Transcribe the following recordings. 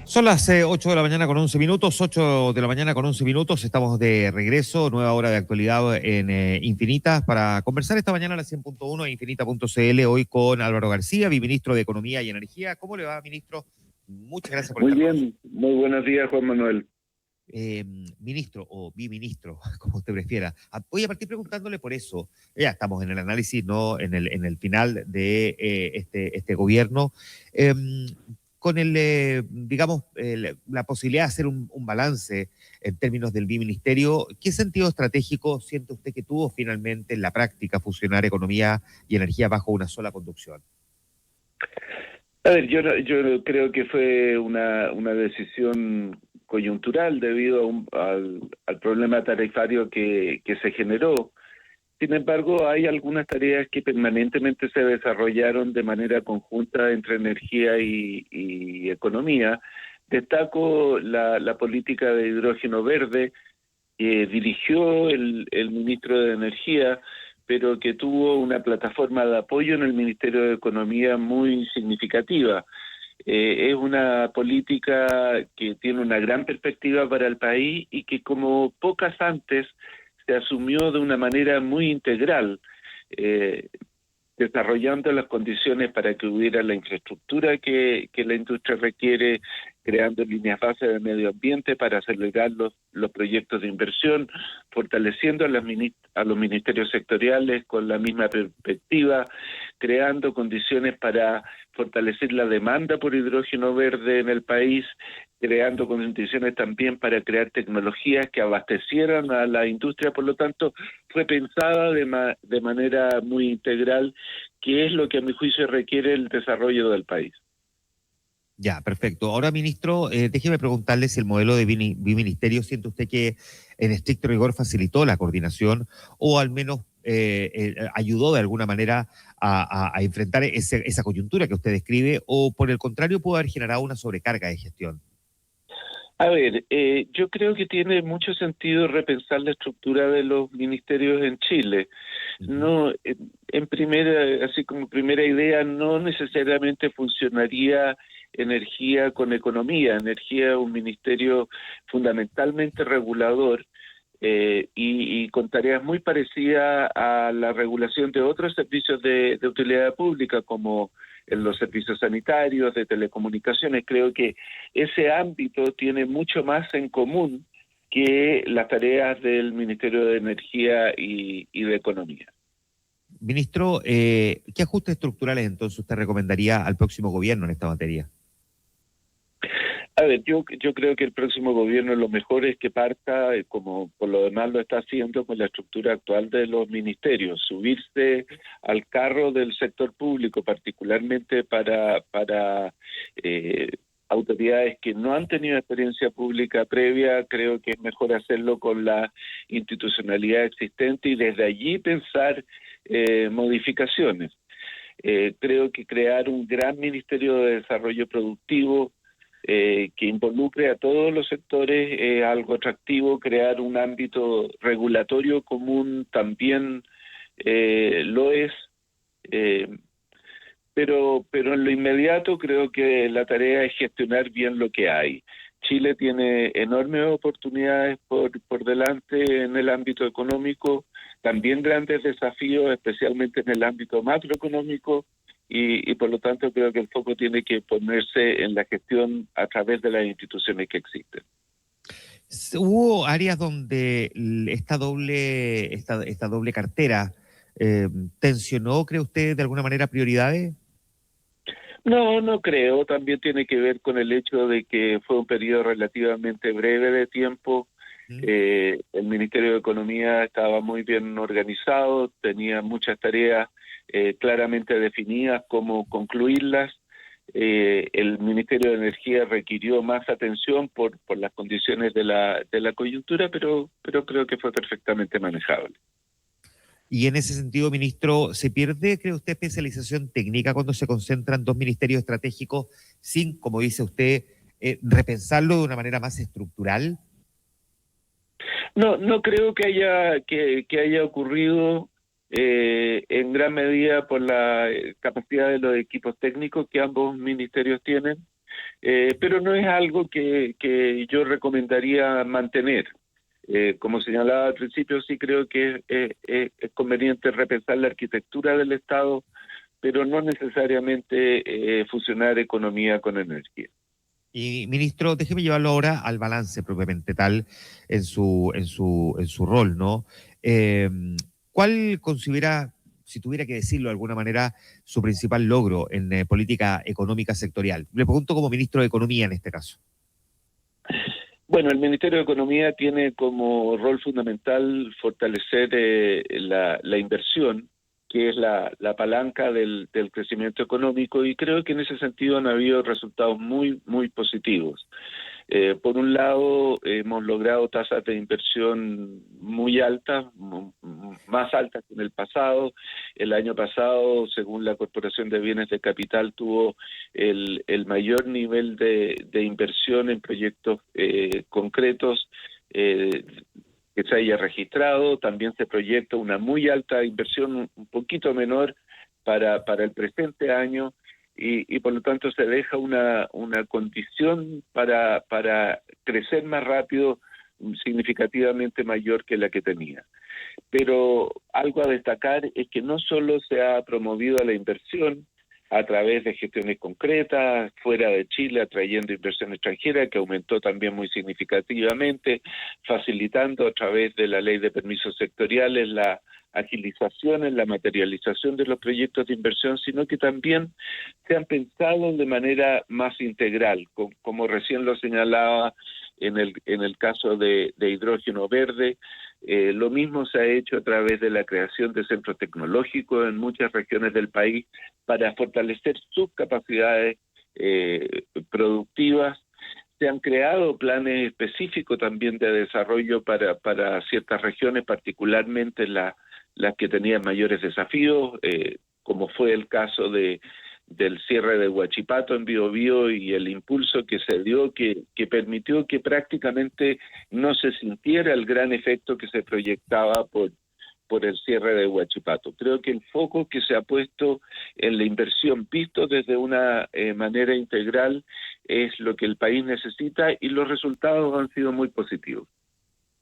Son las 8 de la mañana con 11 minutos, 8 de la mañana con 11 minutos, estamos de regreso, nueva hora de actualidad en Infinitas para conversar esta mañana a las 100.1 e Infinita.cl, hoy con Álvaro García, viceministro de Economía y Energía. ¿Cómo le va, ministro? Muchas gracias por Muy estar con bien, muy buenos días, Juan Manuel. Ministro o biministro, como usted prefiera. Voy a partir preguntándole por eso. Ya estamos en el análisis, no en el final de este gobierno. Con la posibilidad de hacer un balance en términos del biministerio, ¿qué sentido estratégico siente usted que tuvo finalmente en la práctica fusionar economía y energía bajo una sola conducción? A ver, yo creo que fue una decisión coyuntural debido al problema tarifario que se generó. Sin embargo, hay algunas tareas que permanentemente se desarrollaron de manera conjunta entre energía y economía. Destaco la política de hidrógeno verde que dirigió el ministro de Energía, pero que tuvo una plataforma de apoyo en el Ministerio de Economía muy significativa. Es una política que tiene una gran perspectiva para el país y que, como pocas antes, se asumió de una manera muy integral, desarrollando las condiciones para que hubiera la infraestructura que la industria requiere, creando líneas base de medio ambiente para acelerar los proyectos de inversión, fortaleciendo a los ministerios sectoriales con la misma perspectiva, creando condiciones para fortalecer la demanda por hidrógeno verde en el país, creando condiciones también para crear tecnologías que abastecieran a la industria. Por lo tanto, fue pensada de manera muy integral, que es lo que a mi juicio requiere el desarrollo del país. Ya, perfecto. Ahora, ministro, déjeme preguntarle si el modelo de biministerio siente usted que en estricto rigor facilitó la coordinación o al menos ayudó de alguna manera a enfrentar esa coyuntura que usted describe, o por el contrario pudo haber generado una sobrecarga de gestión. A ver, yo creo que tiene mucho sentido repensar la estructura de los ministerios en Chile. No, así como primera idea, no necesariamente funcionaría energía con economía. Energía es un ministerio fundamentalmente regulador, y con tareas muy parecidas a la regulación de otros servicios de utilidad pública, como en los servicios sanitarios, de telecomunicaciones. Creo que ese ámbito tiene mucho más en común que las tareas del Ministerio de Energía y de Economía. Ministro, ¿qué ajustes estructurales entonces usted recomendaría al próximo gobierno en esta materia? A ver, yo creo que el próximo gobierno lo mejor es que parta, como por lo demás lo está haciendo, con la estructura actual de los ministerios, subirse al carro del sector público, particularmente para autoridades que no han tenido experiencia pública previa. Creo que es mejor hacerlo con la institucionalidad existente y desde allí pensar modificaciones. Creo que crear un gran Ministerio de Desarrollo Productivo que involucre a todos los sectores, algo atractivo. Crear un ámbito regulatorio común también lo es, pero en lo inmediato creo que la tarea es gestionar bien lo que hay. Chile tiene enormes oportunidades por delante en el ámbito económico, también grandes desafíos, especialmente en el ámbito macroeconómico, y por lo tanto creo que el foco tiene que ponerse en la gestión a través de las instituciones que existen. ¿Hubo áreas donde esta doble cartera tensionó, cree usted, de alguna manera prioridades? No creo. También tiene que ver con el hecho de que fue un periodo relativamente breve de tiempo. El Ministerio de Economía estaba muy bien organizado, tenía muchas tareas claramente definidas, cómo concluirlas. El Ministerio de Energía requirió más atención por las condiciones de la coyuntura, pero creo que fue perfectamente manejable. Y en ese sentido, ministro, ¿se pierde, cree usted, especialización técnica cuando se concentran dos ministerios estratégicos sin, como dice usted, repensarlo de una manera más estructural? No creo que haya ocurrido. en gran medida por la capacidad de los equipos técnicos que ambos ministerios tienen, pero no es algo que yo recomendaría mantener. Como señalaba al principio, sí creo que es conveniente repensar la arquitectura del Estado, pero no necesariamente fusionar economía con energía. Y ministro, déjeme llevarlo ahora al balance propiamente tal en su rol, ¿no? Eh, ¿Cuál considera, si tuviera que decirlo de alguna manera, su principal logro en política económica sectorial? Le pregunto como ministro de Economía en este caso. Bueno, el Ministerio de Economía tiene como rol fundamental fortalecer la inversión, que es la palanca del crecimiento económico, y creo que en ese sentido han habido resultados muy positivos. Por un lado, hemos logrado tasas de inversión muy altas, más altas que en el pasado. El año pasado, según la Corporación de Bienes de Capital, tuvo el mayor nivel de inversión en proyectos concretos que se haya registrado. También se proyecta una muy alta inversión, un poquito menor para el presente año, y por lo tanto se deja una condición para crecer más rápido, significativamente mayor que la que tenía. Pero algo a destacar es que no solo se ha promovido la inversión a través de gestiones concretas, fuera de Chile, atrayendo inversión extranjera, que aumentó también muy significativamente, facilitando a través de la ley de permisos sectoriales la agilización en la materialización de los proyectos de inversión, sino que también se han pensado de manera más integral, como recién lo señalaba en el caso de hidrógeno verde. Lo mismo se ha hecho a través de la creación de centros tecnológicos en muchas regiones del país para fortalecer sus capacidades productivas. Se han creado planes específicos también de desarrollo para ciertas regiones, particularmente las que tenían mayores desafíos, como fue el caso del cierre de Huachipato en Biobío y el impulso que se dio, que permitió que prácticamente no se sintiera el gran efecto que se proyectaba por el cierre de Huachipato. Creo que el foco que se ha puesto en la inversión, visto desde una manera integral, es lo que el país necesita, y los resultados han sido muy positivos.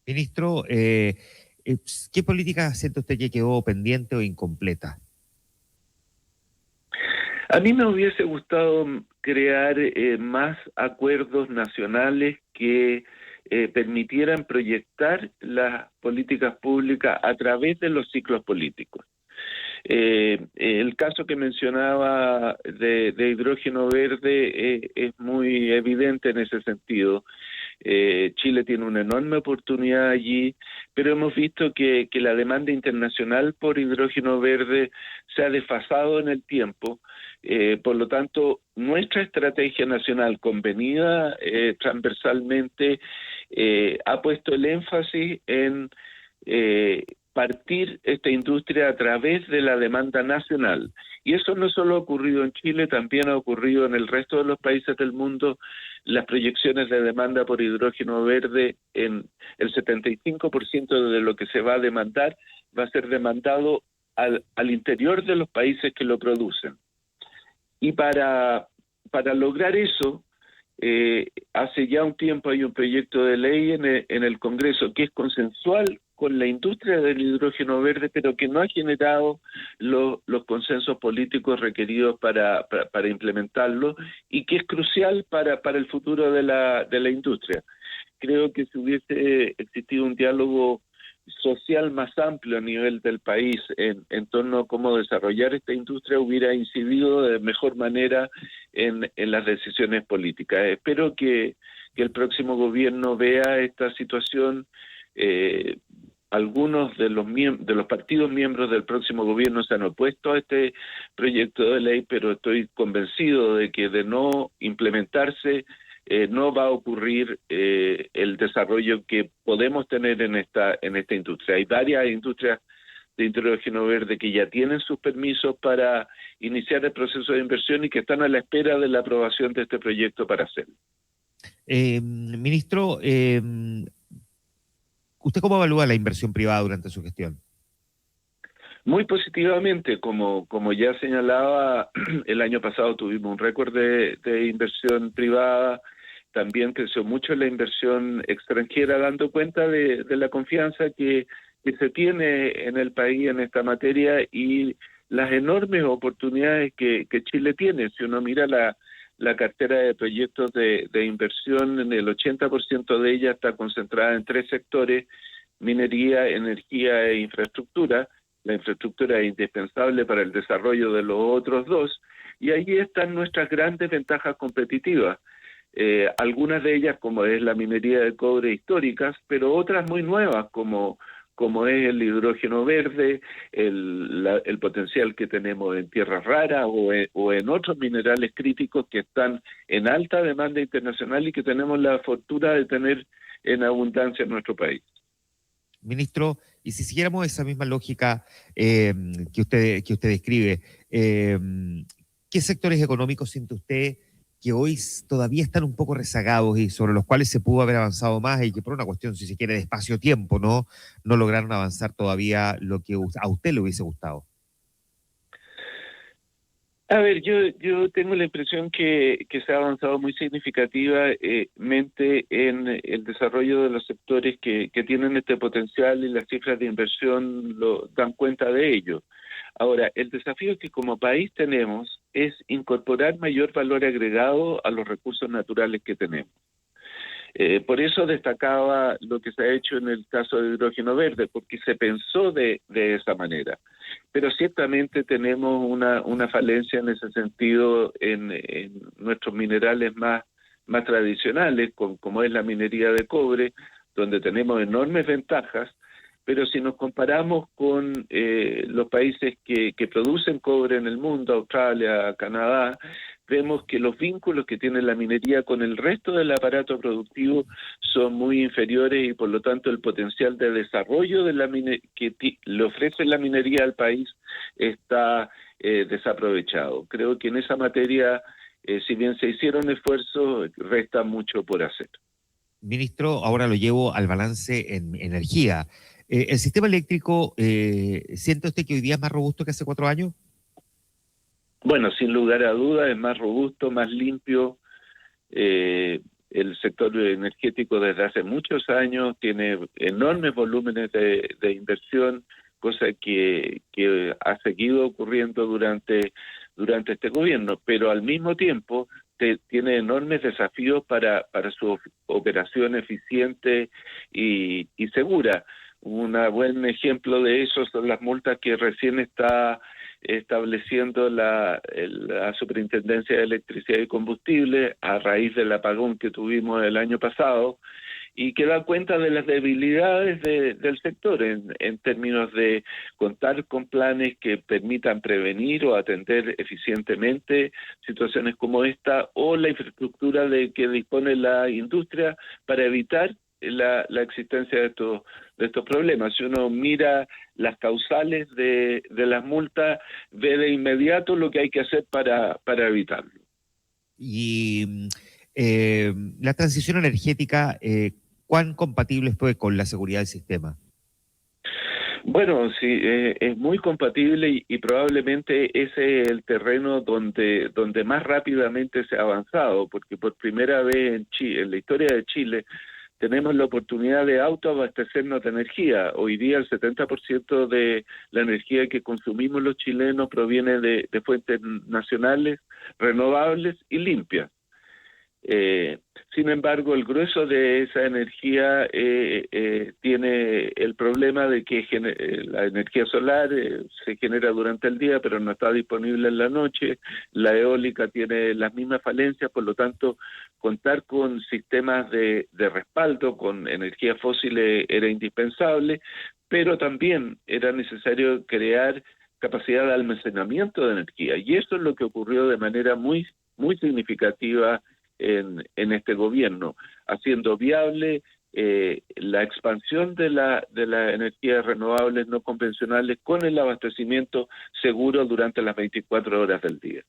Ministro, ¿qué política siente usted que quedó pendiente o incompleta? A mí me hubiese gustado crear más acuerdos nacionales que permitieran proyectar las políticas públicas a través de los ciclos políticos. El caso que mencionaba de hidrógeno verde es muy evidente en ese sentido. Chile tiene una enorme oportunidad allí, pero hemos visto que la demanda internacional por hidrógeno verde se ha desfasado en el tiempo. Por lo tanto, nuestra estrategia nacional convenida transversalmente ha puesto el énfasis en partir esta industria a través de la demanda nacional. Y eso no solo ha ocurrido en Chile, también ha ocurrido en el resto de los países del mundo. Las proyecciones de demanda por hidrógeno verde, en el 75% de lo que se va a demandar va a ser demandado al interior de los países que lo producen. Y para lograr eso, hace ya un tiempo hay un proyecto de ley en el Congreso que es consensual con la industria del hidrógeno verde, pero que no ha generado los consensos políticos requeridos para implementarlo, y que es crucial para el futuro de la industria. Creo que si hubiese existido un diálogo social más amplio a nivel del país en torno a cómo desarrollar esta industria, hubiera incidido de mejor manera en las decisiones políticas. Espero que el próximo gobierno vea esta situación. Algunos de los partidos miembros del próximo gobierno se han opuesto a este proyecto de ley, pero estoy convencido de que de no implementarse no va a ocurrir el desarrollo que podemos tener en esta industria. Hay varias industrias de hidrógeno verde que ya tienen sus permisos para iniciar el proceso de inversión y que están a la espera de la aprobación de este proyecto para hacerlo. Ministro, ¿usted cómo evalúa la inversión privada durante su gestión? Muy positivamente, como ya señalaba, el año pasado tuvimos un récord de inversión privada, también creció mucho la inversión extranjera, dando cuenta de la confianza que se tiene en el país en esta materia y las enormes oportunidades que Chile tiene. Si uno mira la cartera de proyectos de inversión, en el 80% de ella está concentrada en tres sectores: minería, energía e infraestructura. La infraestructura es indispensable para el desarrollo de los otros dos, y ahí están nuestras grandes ventajas competitivas. Algunas de ellas, como es la minería de cobre, históricas, pero otras muy nuevas, como es el hidrógeno verde, el potencial que tenemos en tierras raras o en otros minerales críticos que están en alta demanda internacional y que tenemos la fortuna de tener en abundancia en nuestro país. Ministro, y si siguiéramos esa misma lógica que usted describe, eh, ¿qué sectores económicos siente usted que hoy todavía están un poco rezagados y sobre los cuales se pudo haber avanzado más y que por una cuestión, si se quiere, de espacio-tiempo, no lograron avanzar todavía lo que a usted le hubiese gustado? A ver, yo tengo la impresión que se ha avanzado muy significativamente en el desarrollo de los sectores que tienen este potencial, y las cifras de inversión lo dan cuenta de ello. Ahora, el desafío que como país tenemos es incorporar mayor valor agregado a los recursos naturales que tenemos. Por eso destacaba lo que se ha hecho en el caso de hidrógeno verde, porque se pensó de esa manera. Pero ciertamente tenemos una falencia en ese sentido en nuestros minerales más tradicionales, como es la minería de cobre, donde tenemos enormes ventajas, pero si nos comparamos con los países que producen cobre en el mundo, Australia, Canadá, vemos que los vínculos que tiene la minería con el resto del aparato productivo son muy inferiores, y por lo tanto el potencial de desarrollo de le ofrece la minería al país está desaprovechado. Creo que en esa materia, si bien se hicieron esfuerzos, resta mucho por hacer. Ministro, ahora lo llevo al balance en energía. ¿El sistema eléctrico, siente usted que hoy día es más robusto que hace 4 años? Bueno, sin lugar a dudas es más robusto, más limpio. El sector energético desde hace muchos años tiene enormes volúmenes de inversión, cosa que ha seguido ocurriendo durante este gobierno, pero al mismo tiempo tiene enormes desafíos para su operación eficiente y segura. Un buen ejemplo de eso son las multas que recién está estableciendo la Superintendencia de Electricidad y Combustible a raíz del apagón que tuvimos el año pasado, y que da cuenta de las debilidades del sector en términos de contar con planes que permitan prevenir o atender eficientemente situaciones como esta, o la infraestructura de que dispone la industria para evitar la existencia de estos problemas. Si uno mira las causales de las multas, ve de inmediato lo que hay que hacer para evitarlo. Y la transición energética, ¿cuán compatible fue con la seguridad del sistema? Bueno, sí, es muy compatible, y probablemente ese es el terreno donde más rápidamente se ha avanzado, porque por primera vez en la historia de Chile tenemos la oportunidad de autoabastecernos de energía. Hoy día el 70% de la energía que consumimos los chilenos proviene de fuentes nacionales, renovables y limpias. Eh, Sin embargo, el grueso de esa energía tiene el problema de que la energía solar se genera durante el día, pero no está disponible en la noche. La eólica tiene las mismas falencias, por lo tanto, contar con sistemas de respaldo con energía fósil era indispensable, pero también era necesario crear capacidad de almacenamiento de energía. Y eso es lo que ocurrió de manera muy significativa en este gobierno, haciendo viable la expansión de las energías renovables no convencionales con el abastecimiento seguro durante las 24 horas del día.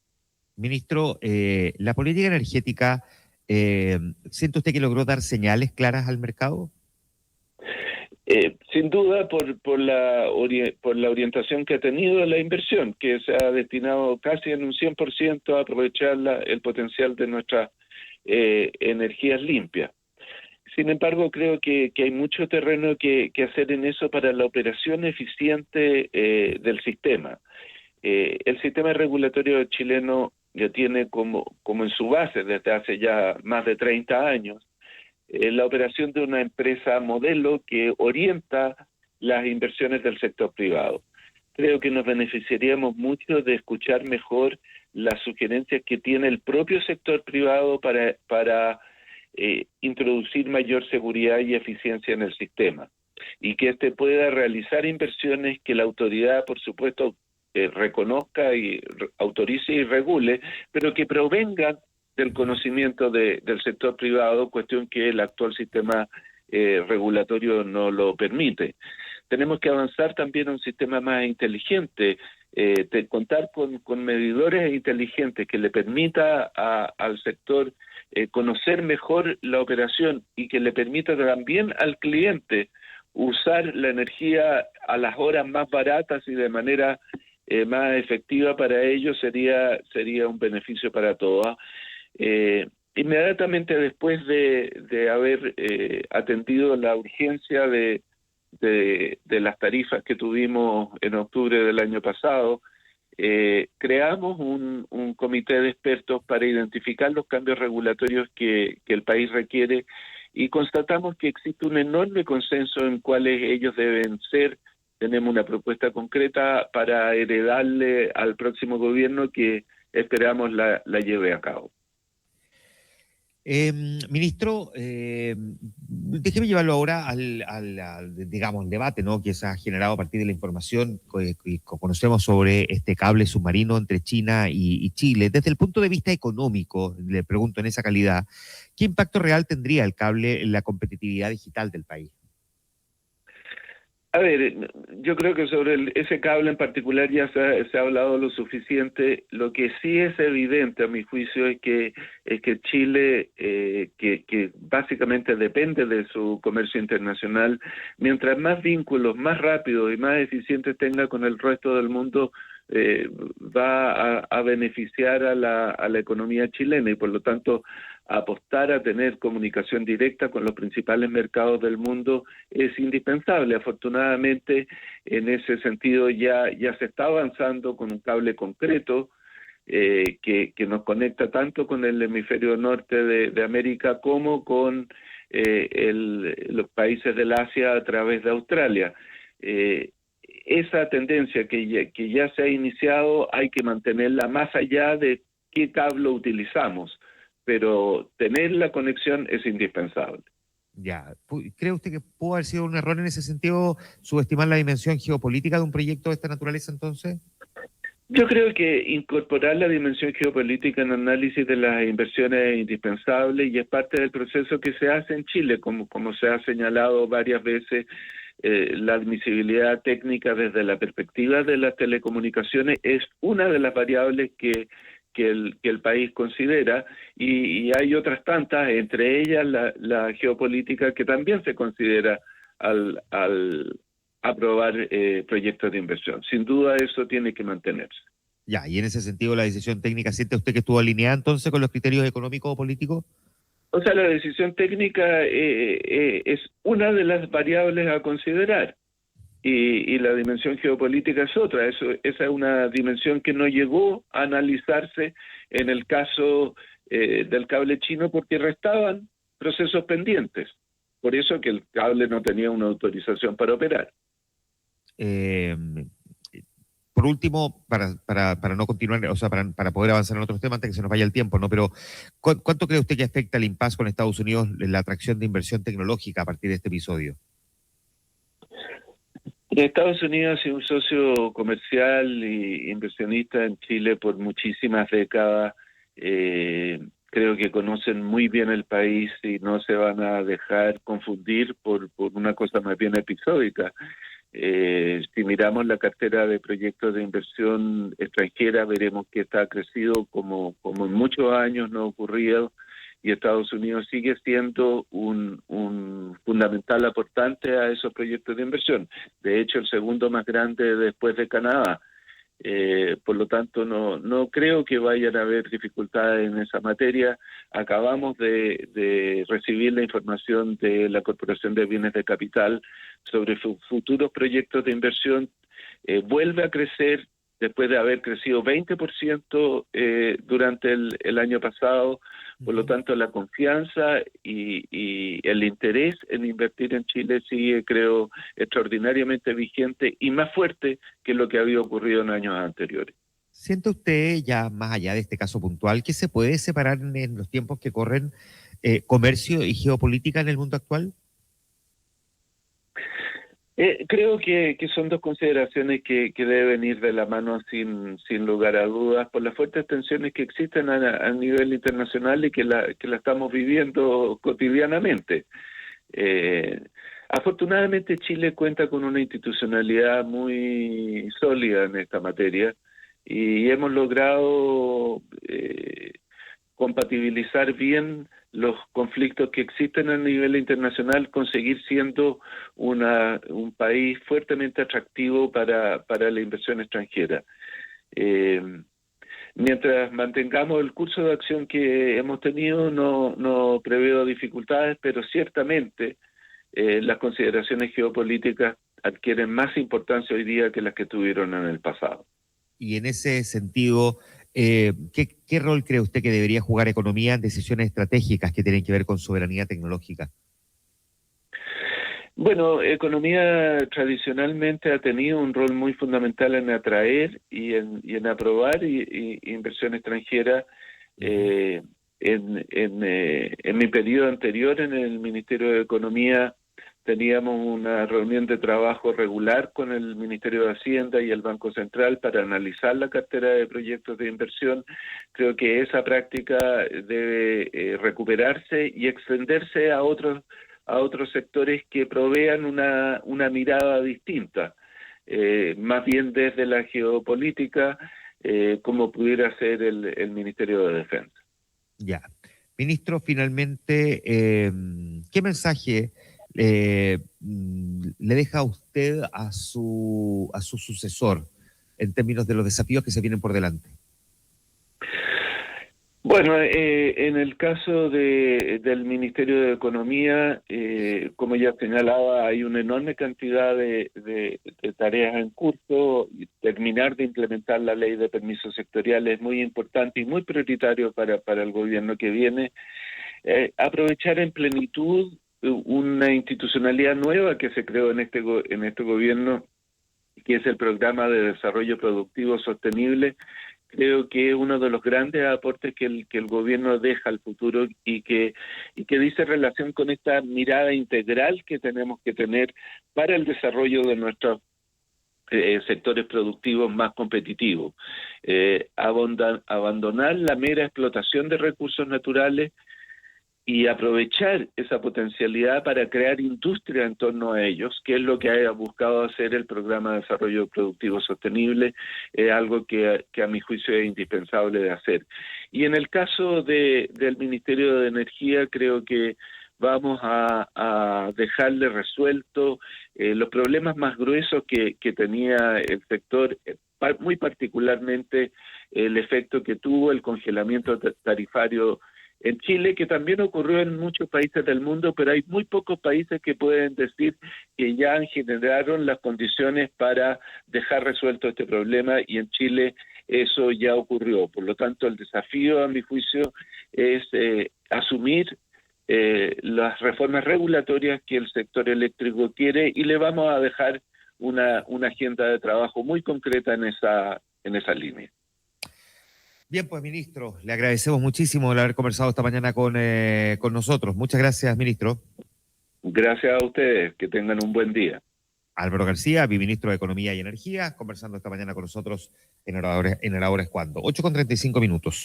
Ministro, la política energética, ¿siente usted que logró dar señales claras al mercado? Sin duda por la orientación que ha tenido la inversión, que se ha destinado casi en un 100% a aprovechar el potencial de nuestras energías limpias. Sin embargo, creo que hay mucho terreno que hacer en eso para la operación eficiente del sistema. El sistema regulatorio chileno ya tiene como en su base desde hace ya más de 30 años la operación de una empresa modelo que orienta las inversiones del sector privado. Creo que nos beneficiaríamos mucho de escuchar mejor las sugerencias que tiene el propio sector privado para introducir mayor seguridad y eficiencia en el sistema y que éste pueda realizar inversiones que la autoridad, por supuesto, reconozca y autorice y regule, pero que provengan del conocimiento del sector privado, cuestión que el actual sistema regulatorio no lo permite. Tenemos que avanzar también a un sistema más inteligente, contar con medidores inteligentes que le permita al sector conocer mejor la operación y que le permita también al cliente usar la energía a las horas más baratas y de manera más efectiva para ellos sería un beneficio para todos. Inmediatamente después de haber atendido la urgencia de las tarifas que tuvimos en octubre del año pasado, creamos un comité de expertos para identificar los cambios regulatorios que el país requiere y constatamos que existe un enorme consenso en cuáles ellos deben ser. Tenemos una propuesta concreta para heredarle al próximo gobierno que esperamos la lleve a cabo. Ministro, déjeme llevarlo ahora digamos, el debate, ¿no?, que se ha generado a partir de la información que conocemos sobre este cable submarino entre China y Chile. Desde el punto de vista económico, le pregunto en esa calidad, ¿qué impacto real tendría el cable en la competitividad digital del país? A ver, yo creo que sobre ese cable en particular ya se ha hablado lo suficiente. Lo que sí es evidente, a mi juicio, es que Chile, que básicamente depende de su comercio internacional, mientras más vínculos, más rápidos y más eficientes tenga con el resto del mundo, va a beneficiar a la economía chilena y por lo tanto apostar a tener comunicación directa con los principales mercados del mundo es indispensable. Afortunadamente, en ese sentido ya se está avanzando con un cable concreto que nos conecta tanto con el hemisferio norte de América como con los países del Asia a través de Australia. Esa tendencia que ya se ha iniciado hay que mantenerla más allá de qué cable utilizamos, pero tener la conexión es indispensable. Ya, ¿cree usted que pudo haber sido un error en ese sentido subestimar la dimensión geopolítica de un proyecto de esta naturaleza entonces? Yo creo que incorporar la dimensión geopolítica en el análisis de las inversiones es indispensable y es parte del proceso que se hace en Chile, como se ha señalado varias veces. La admisibilidad técnica desde la perspectiva de las telecomunicaciones es una de las variables que el país considera y hay otras tantas, entre ellas la geopolítica que también se considera al aprobar proyectos de inversión. Sin duda eso tiene que mantenerse. Ya, y en ese sentido la decisión técnica, ¿siente usted que estuvo alineada entonces con los criterios económicos o políticos? O sea, la decisión técnica es una de las variables a considerar y la dimensión geopolítica es otra. Esa es una dimensión que no llegó a analizarse en el caso del cable chino porque restaban procesos pendientes. Por eso que el cable no tenía una autorización para operar. Eh, por último, para no continuar, o sea, para poder avanzar en otros temas antes que se nos vaya el tiempo, ¿no? Pero, ¿cuánto cree usted que afecta el impasse con Estados Unidos en la atracción de inversión tecnológica a partir de este episodio? Estados Unidos ha sido un socio comercial e inversionista en Chile por muchísimas décadas. Creo que conocen muy bien el país y no se van a dejar confundir por una cosa más bien episódica. Si miramos la cartera de proyectos de inversión extranjera, veremos que esta ha crecido como en muchos años no ha ocurrido y Estados Unidos sigue siendo un fundamental aportante a esos proyectos de inversión. De hecho, el segundo más grande después de Canadá. Por lo tanto, no creo que vayan a haber dificultades en esa materia. Acabamos de recibir la información de la Corporación de Bienes de Capital sobre futuros proyectos de inversión. Vuelve a crecer después de haber crecido 20% durante el año pasado. Por lo tanto, la confianza y el interés en invertir en Chile sigue, creo, extraordinariamente vigente y más fuerte que lo que había ocurrido en años anteriores. ¿Siente usted, ya más allá de este caso puntual, que se puede separar en los tiempos que corren comercio y geopolítica en el mundo actual? Creo que son dos consideraciones que deben ir de la mano sin lugar a dudas por las fuertes tensiones que existen a nivel internacional y que la estamos viviendo cotidianamente. Eh, Afortunadamente Chile cuenta con una institucionalidad muy sólida en esta materia y hemos logrado compatibilizar bien los conflictos que existen a nivel internacional, conseguir siendo un país fuertemente atractivo para la inversión extranjera. Eh, Mientras mantengamos el curso de acción que hemos tenido, no preveo dificultades, pero ciertamente las consideraciones geopolíticas adquieren más importancia hoy día que las que tuvieron en el pasado. Y en ese sentido, ¿qué rol cree usted que debería jugar economía en decisiones estratégicas que tienen que ver con soberanía tecnológica? Bueno, economía tradicionalmente ha tenido un rol muy fundamental en atraer y en aprobar inversión extranjera. Ujú. Eh, en mi periodo anterior en el Ministerio de Economía teníamos una reunión de trabajo regular con el Ministerio de Hacienda y el Banco Central para analizar la cartera de proyectos de inversión. Creo que esa práctica debe recuperarse y extenderse a otros sectores que provean una mirada distinta, más bien desde la geopolítica, como pudiera ser el Ministerio de Defensa. Ya. Ministro, finalmente, ¿qué mensaje le deja usted a su sucesor en términos de los desafíos que se vienen por delante? Bueno, en el caso del Ministerio de Economía, como ya señalaba, hay una enorme cantidad de tareas en curso. Y terminar de implementar la ley de permisos sectoriales es muy importante y muy prioritario para el gobierno que viene. Aprovechar en plenitud una institucionalidad nueva que se creó en este gobierno, que es el Programa de Desarrollo Productivo Sostenible. Creo que es uno de los grandes aportes que el gobierno deja al futuro y que dice relación con esta mirada integral que tenemos que tener para el desarrollo de nuestros sectores productivos más competitivos. Abandonar la mera explotación de recursos naturales y aprovechar esa potencialidad para crear industria en torno a ellos, que es lo que ha buscado hacer el Programa de Desarrollo Productivo Sostenible, algo que a mi juicio es indispensable de hacer. Y en el caso del Ministerio de Energía, creo que vamos a dejarle resuelto los problemas más gruesos que tenía el sector, muy particularmente el efecto que tuvo el congelamiento tarifario en Chile, que también ocurrió en muchos países del mundo, pero hay muy pocos países que pueden decir que ya generaron las condiciones para dejar resuelto este problema, y en Chile eso ya ocurrió. Por lo tanto, el desafío, a mi juicio, es asumir las reformas regulatorias que el sector eléctrico quiere, y le vamos a dejar una agenda de trabajo muy concreta en esa línea. Bien, pues, ministro, le agradecemos muchísimo el haber conversado esta mañana con nosotros. Muchas gracias, ministro. Gracias a ustedes, que tengan un buen día. Álvaro García, viceministro de Economía y Energía, conversando esta mañana con nosotros en el Ahora es Cuando. 8:35.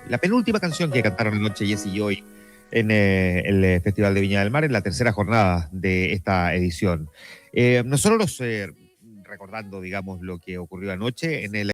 La penúltima canción que cantaron anoche Jess y Joy en el Festival de Viña del Mar, en la tercera jornada de esta edición. Nosotros recordando, digamos, lo que ocurrió anoche en el